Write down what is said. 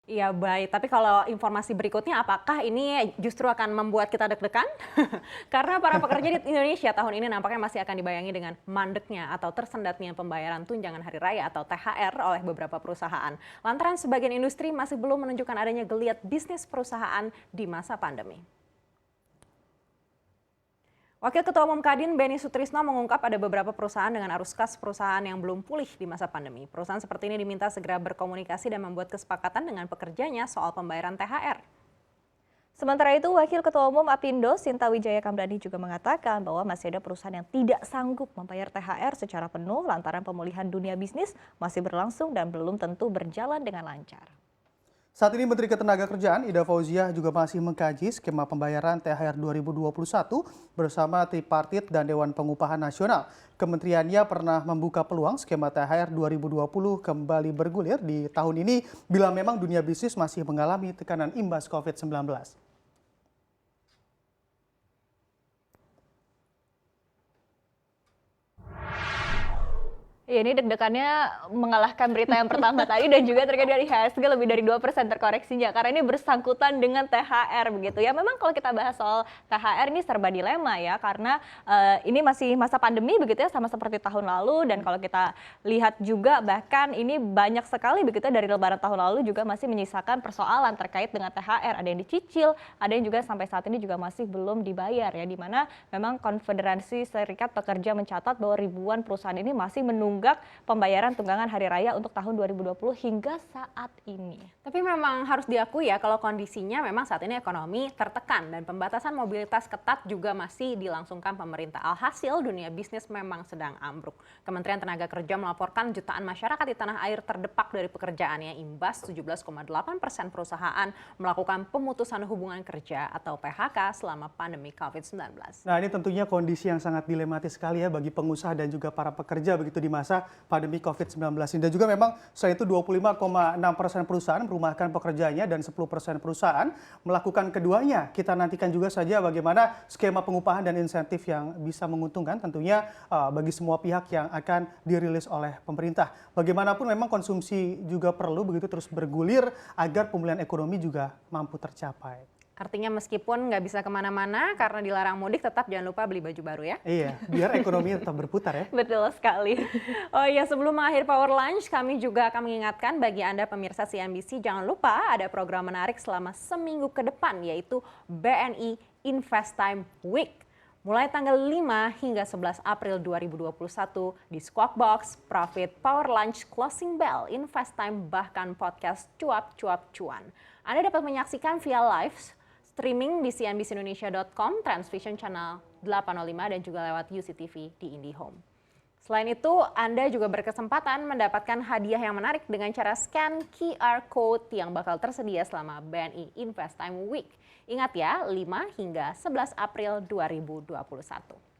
Iya baik, tapi kalau informasi berikutnya apakah ini justru akan membuat kita deg-degan? Karena para pekerja di Indonesia tahun ini nampaknya masih akan dibayangi dengan mandeknya atau tersendatnya pembayaran tunjangan hari raya atau THR oleh beberapa perusahaan. Lantaran sebagian industri masih belum menunjukkan adanya geliat bisnis perusahaan di masa pandemi. Wakil Ketua Umum Kadin Beni Sutrisno mengungkap ada beberapa perusahaan dengan arus kas perusahaan yang belum pulih di masa pandemi. Perusahaan seperti ini diminta segera berkomunikasi dan membuat kesepakatan dengan pekerjanya soal pembayaran THR. Sementara itu, Wakil Ketua Umum Apindo Sinta Wijaya Kamdani juga mengatakan bahwa masih ada perusahaan yang tidak sanggup membayar THR secara penuh lantaran pemulihan dunia bisnis masih berlangsung dan belum tentu berjalan dengan lancar. Saat ini Menteri Ketenagakerjaan Ida Fauziah juga masih mengkaji skema pembayaran THR 2021 bersama Tripartit dan Dewan Pengupahan Nasional. Kementeriannya pernah membuka peluang skema THR 2020 kembali bergulir di tahun ini bila memang dunia bisnis masih mengalami tekanan imbas COVID-19. Ya, ini deg-degannya mengalahkan berita yang pertama tadi dan juga terkait dari IHSG lebih dari 2% terkoreksinya karena ini bersangkutan dengan THR begitu ya. Memang kalau kita bahas soal THR ini serba dilema ya karena ini masih masa pandemi begitu ya sama seperti tahun lalu dan kalau kita lihat juga bahkan ini banyak sekali begitu ya, dari lebaran tahun lalu juga masih menyisakan persoalan terkait dengan THR. Ada yang dicicil, ada yang juga sampai saat ini juga masih belum dibayar ya di mana memang Konfederasi Serikat Pekerja mencatat bahwa ribuan perusahaan ini masih menunggak pembayaran tunggangan hari raya untuk tahun 2020 hingga saat ini. Tapi memang harus diakui ya kalau kondisinya memang saat ini ekonomi tertekan dan pembatasan mobilitas ketat juga masih dilangsungkan pemerintah. Alhasil dunia bisnis memang sedang ambruk. Kementerian Tenaga Kerja melaporkan jutaan masyarakat di tanah air terdepak dari pekerjaannya imbas 17,8% perusahaan melakukan pemutusan hubungan kerja atau PHK selama pandemi COVID-19. Nah, ini tentunya kondisi yang sangat dilematis sekali ya bagi pengusaha dan juga para pekerja begitu di masa pandemi COVID-19 ini. Dan juga memang selain itu 25,6% perusahaan merumahkan pekerjanya dan 10% perusahaan melakukan keduanya. Kita nantikan juga saja bagaimana skema pengupahan dan insentif yang bisa menguntungkan tentunya bagi semua pihak yang akan dirilis oleh pemerintah. Bagaimanapun memang konsumsi juga perlu begitu terus bergulir agar pemulihan ekonomi juga mampu tercapai. Artinya meskipun nggak bisa kemana-mana karena dilarang mudik, tetap jangan lupa beli baju baru ya. Iya, biar ekonomi tetap berputar ya. Betul sekali. Oh iya, sebelum mengakhiri Power Lunch, kami juga akan mengingatkan bagi Anda pemirsa CNBC, jangan lupa ada program menarik selama seminggu ke depan, yaitu BNI Invest Time Week. Mulai tanggal 5 hingga 11 April 2021 di Squawk Box, Profit, Power Lunch, Closing Bell, Invest Time, bahkan podcast Cuap-Cuap Cuan. Anda dapat menyaksikan via live streaming di cnbcindonesia.com, Transvision Channel 805 dan juga lewat UCTV di IndiHome. Selain itu, Anda juga berkesempatan mendapatkan hadiah yang menarik dengan cara scan QR Code yang bakal tersedia selama BNI Invest Time Week. Ingat ya, 5 hingga 11 April 2021.